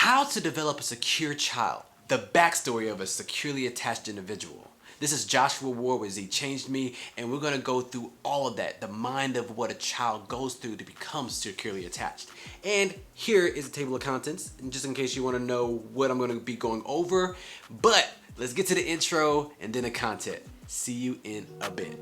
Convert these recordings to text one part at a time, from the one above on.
How to develop a secure child. The backstory of a securely attached individual. This is Joshua Ward with Z Changed Me, and we're going to go through all of that, the mind of what a child goes through to become securely attached. And here is a table of contents, and just in case you want to know what I'm going to be going over. But let's get to the intro and then the content. See you in a bit.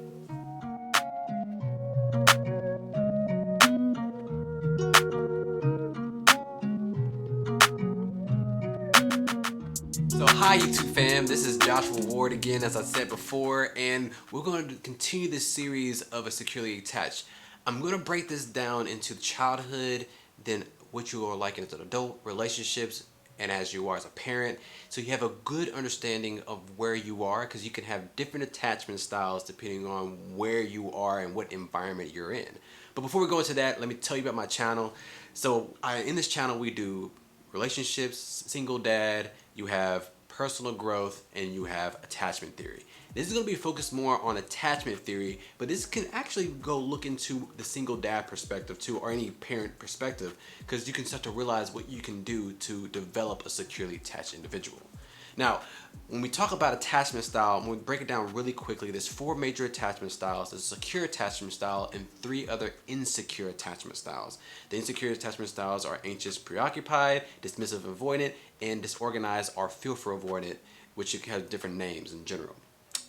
So hi YouTube fam, this is Joshua Ward again, as I said before, and we're going to continue this series of a securely attached. I'm going to break this down into childhood, then what you are like as an adult, relationships, and as you are as a parent, so you have a good understanding of where you are, because you can have different attachment styles depending on where you are and what environment you're in. But before we go into that, let me tell you about my channel. So in this channel we do relationships, single dad, you have personal growth, and you have attachment theory. This is going to be focused more on attachment theory, but this can actually go look into the single dad perspective too, or any parent perspective, because you can start to realize what you can do to develop a securely attached individual. Now, when we talk about attachment style, when we break it down really quickly, there's 4 major attachment styles. There's a secure attachment style and 3 other insecure attachment styles. The insecure attachment styles are anxious, preoccupied, dismissive, avoidant, and disorganized or fearful avoidant, which have different names in general.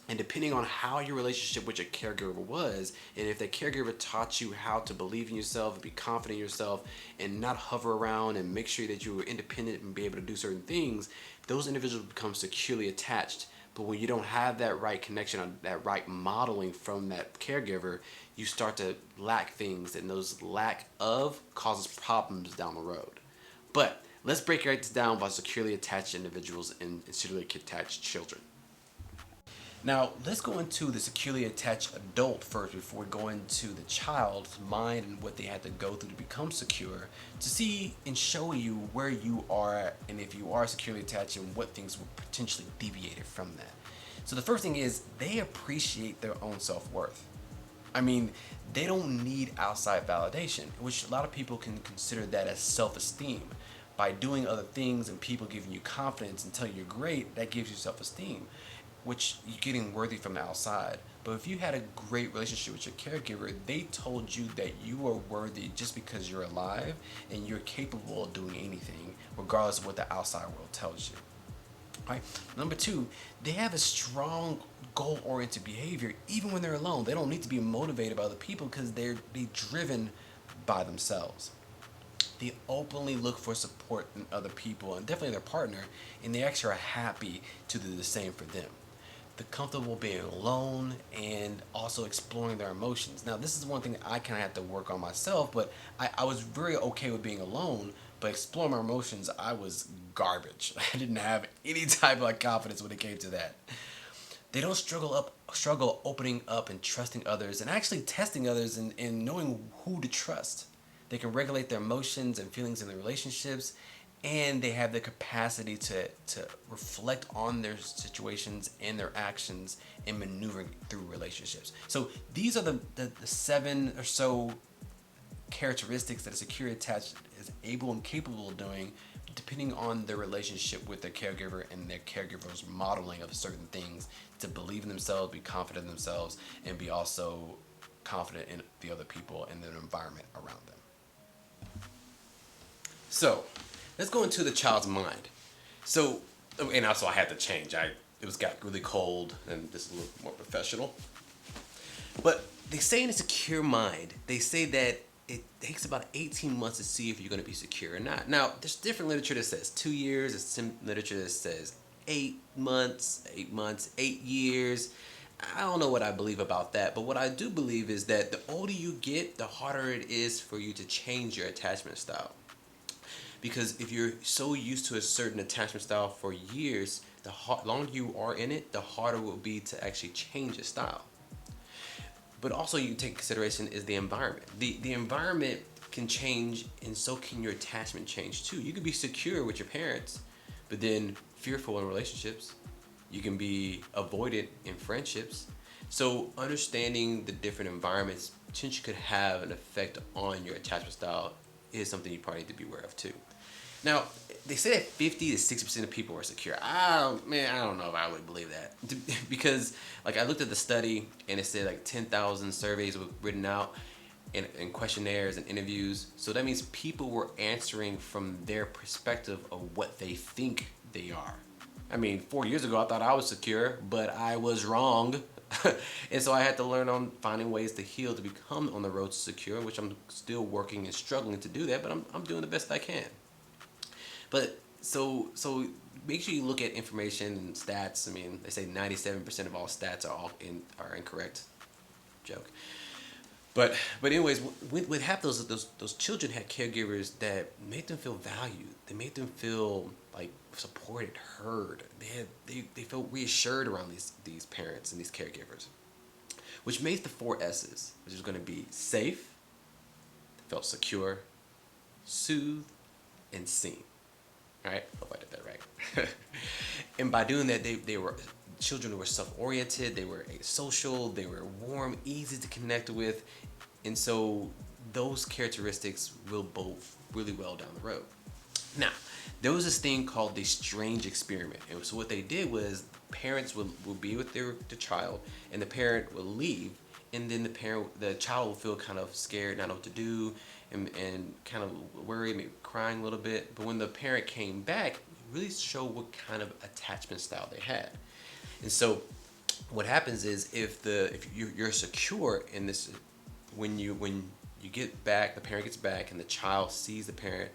And depending on how your relationship with your caregiver was, and if that caregiver taught you how to believe in yourself and be confident in yourself and not hover around and make sure that you were independent and be able to do certain things, those individuals become securely attached. But when you don't have that right connection or that right modeling from that caregiver, you start to lack things, and those lack of causes problems down the road. But let's break this down about securely attached individuals and securely attached children. Now, let's go into the securely attached adult first before we go into the child's mind and what they had to go through to become secure, to see and show you where you are and if you are securely attached and what things will potentially deviate from that. So the first thing is they appreciate their own self-worth. I mean, they don't need outside validation, which a lot of people can consider that as self-esteem. By doing other things and people giving you confidence and telling you you're great, that gives you self-esteem, which you're getting worthy from the outside. But if you had a great relationship with your caregiver, they told you that you are worthy just because you're alive and you're capable of doing anything, regardless of what the outside world tells you. All right. Number 2, they have a strong goal-oriented behavior even when they're alone. They don't need to be motivated by other people because they're driven by themselves. They openly look for support in other people and definitely their partner, and they actually are happy to do the same for them. They're comfortable being alone and also exploring their emotions. Now, this is one thing I kind of have to work on myself, but I was very okay with being alone, but exploring my emotions, I was garbage. I didn't have any type of confidence when it came to that. They don't struggle opening up and trusting others and actually testing others and knowing who to trust. They can regulate their emotions and feelings in their relationships, and they have the capacity to reflect on their situations and their actions and maneuvering through relationships. So these are the 7 or so characteristics that a secure attached is able and capable of doing, depending on their relationship with their caregiver and their caregiver's modeling of certain things, to believe in themselves, be confident in themselves, and be also confident in the other people and their environment around them. So let's go into the child's mind. So, and also I had to change. It got really cold, and this is a little more professional. But they say in a secure mind, they say that it takes about 18 months to see if you're going to be secure or not. Now, there's different literature that says 2 years. There's some literature that says 8 months, 8 years. I don't know what I believe about that, but what I do believe is that the older you get, the harder it is for you to change your attachment style. Because if you're so used to a certain attachment style for years, the longer you are in it, the harder it will be to actually change your style. But also you take consideration is the environment. The environment can change, and so can your attachment change too. You could be secure with your parents, but then fearful in relationships. You can be avoidant in friendships. So understanding the different environments potentially could have an effect on your attachment style is something you probably need to be aware of too. Now, they say that 50 to 60% of people are secure. I don't know if I would believe that. Because, like, I looked at the study and it said like 10,000 surveys were written out and questionnaires and interviews. So that means people were answering from their perspective of what they think they are. I mean, 4 years ago, I thought I was secure, but I was wrong. And so I had to learn on finding ways to heal to become on the road to secure, which I'm still working and struggling to do that, but I'm doing the best I can. But so make sure you look at information and stats. I mean, they say 97% of all stats are incorrect. Joke. But anyways, with half those children had caregivers that made them feel valued. They made them feel like supported, heard. They felt reassured around these parents and these caregivers, which made the four S's, which is going to be safe, felt secure, soothed, and seen. All right, hope I did that right. And by doing that, they were children who were self-oriented, they were social, they were warm, easy to connect with, and so those characteristics will both really well down the road. Now, there was this thing called the strange experiment, and so what they did was parents would be with the child, and the parent would leave, and then the child will feel kind of scared, not know what to do, and kind of worried, maybe crying a little bit. But when the parent came back, it really showed what kind of attachment style they had. And so what happens is if you're secure in this, when you get back, the parent gets back and the child sees the parent,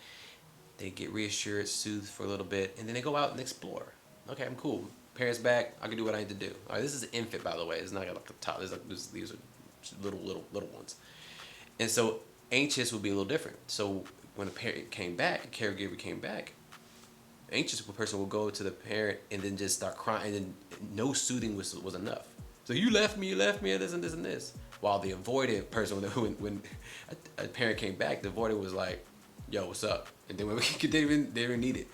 they get reassured, soothed for a little bit, and then they go out and explore. Okay, I'm cool. Parents back, I can do what I need to do. All right, this is an infant, by the way. It's not like a top. These are little ones. And so anxious would be a little different. So when a parent came back, a caregiver came back, anxious person will go to the parent and then just start crying, and then no soothing was enough. So you left me, this and this and this. While the avoidant person, when a parent came back, the avoidant was like, "Yo, what's up?" And then when they didn't need it.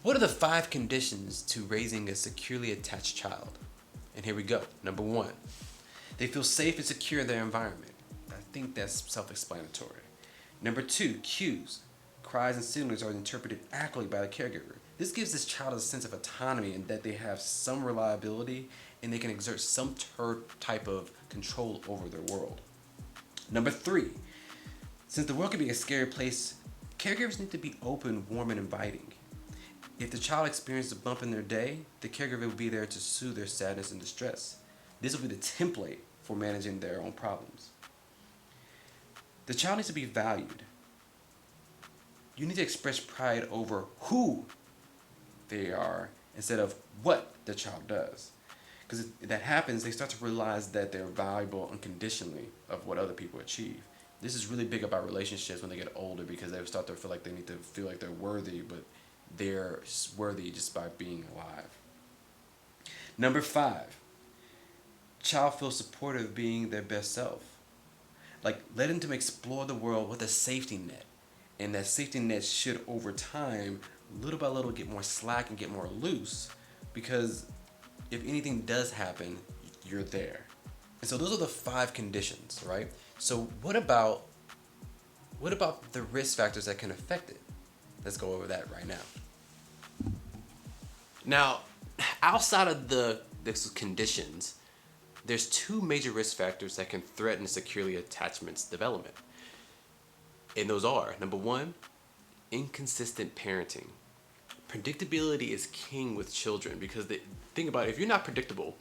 What are the 5 conditions to raising a securely attached child? And here we go. Number 1, they feel safe and secure in their environment. I think that's self-explanatory. Number 2, cues. Cries and signals are interpreted accurately by the caregiver. This gives this child a sense of autonomy and that they have some reliability and they can exert some type of control over their world. Number 3, since the world can be a scary place, caregivers need to be open, warm, and inviting. If the child experiences a bump in their day, the caregiver will be there to soothe their sadness and distress. This will be the template for managing their own problems. The child needs to be valued. You need to express pride over who they are instead of what the child does. Because if that happens, they start to realize that they're valuable unconditionally of what other people achieve. This is really big about relationships when they get older, because they start to feel like they need to feel like they're worthy, but they're worthy just by being alive. Number 5, child feels supportive of being their best self. Like, letting them explore the world with a safety net. And that safety net should, over time, little by little, get more slack and get more loose, because if anything does happen, you're there. And so those are the 5 conditions, right? So what about the risk factors that can affect it? Let's go over that right now. Now, outside of the conditions, there's 2 major risk factors that can threaten securely attachment's development. And those are, number 1, inconsistent parenting. Predictability is king with children, because think about it, if you're not predictable,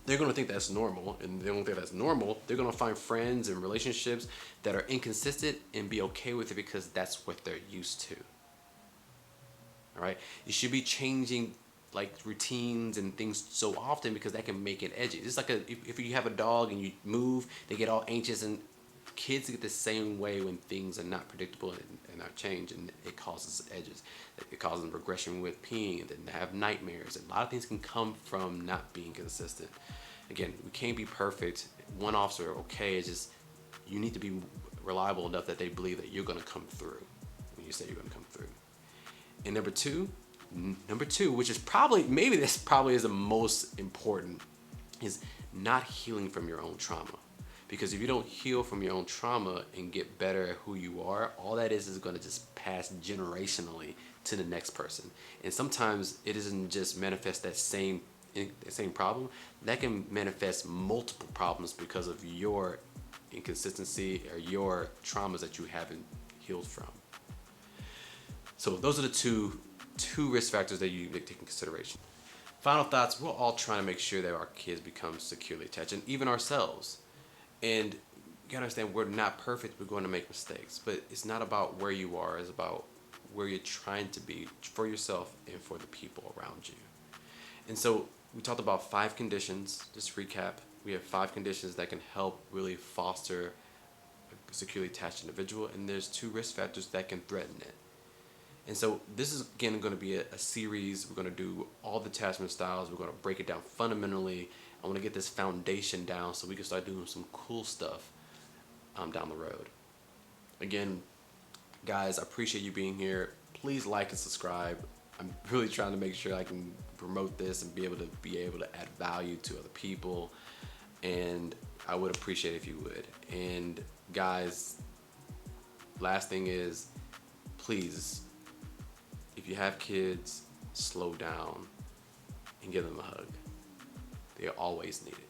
they're going to think that's normal, and they don't think that's normal. They're going to find friends and relationships that are inconsistent and be okay with it because that's what they're used to. All right? You should be changing like routines and things so often, because that can make it edgy. It's like if you have a dog and you move, they get all anxious, and kids get the same way when things are not predictable and not change, and it causes edges. It causes regression with peeing, and they have nightmares. And a lot of things can come from not being consistent. Again, we can't be perfect. One-offs are okay. It's just you need to be reliable enough that they believe that you're going to come through when you say you're going to come through. And number two, which is probably is the most important, is not healing from your own trauma. Because if you don't heal from your own trauma and get better at who you are, all that is going to just pass generationally to the next person. And sometimes it doesn't just manifest that same problem. That can manifest multiple problems because of your inconsistency or your traumas that you haven't healed from. So those are the two risk factors that you take in consideration. Final thoughts: we're all trying to make sure that our kids become securely attached, and even ourselves. And you gotta understand, we're not perfect. We're going to make mistakes, but it's not about where you are. It's about where you're trying to be for yourself and for the people around you. And so we talked about 5 conditions. Just to recap, we have 5 conditions that can help really foster a securely attached individual, and there's 2 risk factors that can threaten it. And so this is again going to be a series. We're going to do all the attachment styles. We're going to break it down fundamentally. I want to get this foundation down so we can start doing some cool stuff down the road. Again, guys, I appreciate you being here. Please like and subscribe. I'm really trying to make sure I can promote this and be able to add value to other people. And I would appreciate it if you would. And guys, last thing is, please, if you have kids, slow down and give them a hug. They always need it.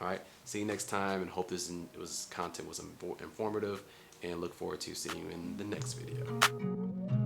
All right. See you next time, and hope this content was informative, and look forward to seeing you in the next video.